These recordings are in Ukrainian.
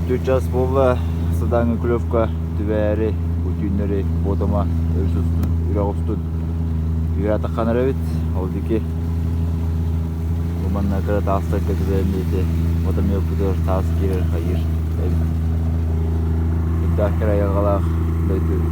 Тючас болла сыдаңы клевка түбәрі, бүтүннері, бодома, өрсөстүн, үрағыстын, үйрата қаныр әбет, ол деке. Уманна кыра тағыстайды күзәлмейді, бодом өпідер, тағыз керер, қайыр, әбет. Күдді аяғалақ, дөйті.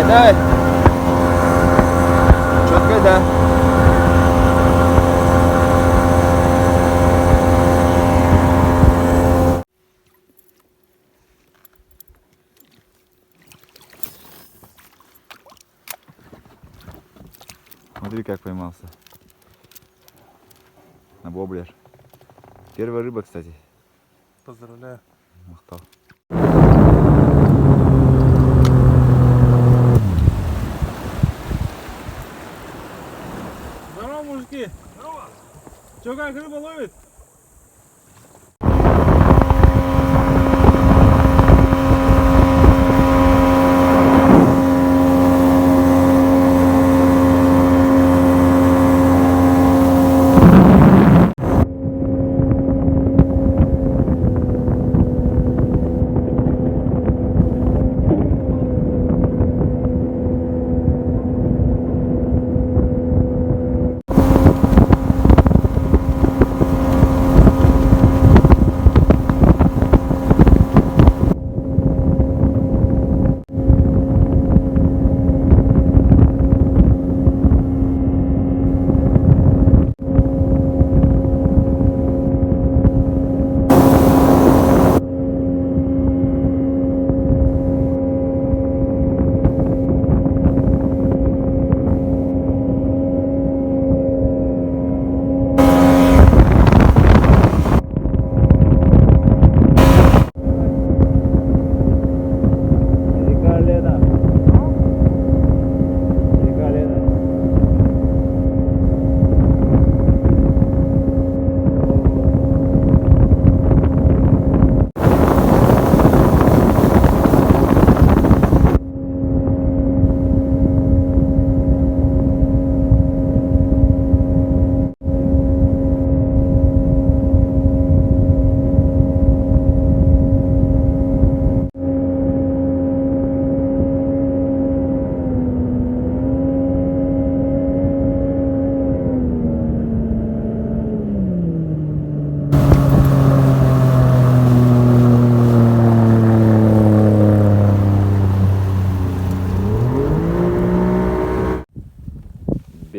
Давай. Четко, да. Смотри, как поймался. На воблер. Первая рыба, кстати. Поздравляю. Махтал. Здорово, мужики. Здорово. Че, как рыба ловит?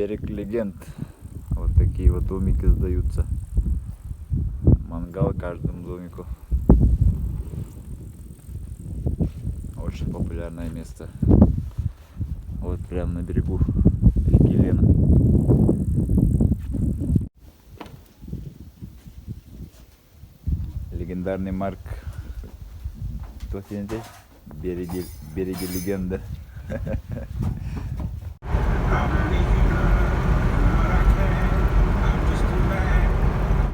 берег легенд. Вот такие вот домики сдаются. Мангал каждому домику. Очень популярное место. Вот прямо на берегу реки Лена. Легендарный Марк. Кто здесь? Береги легенды.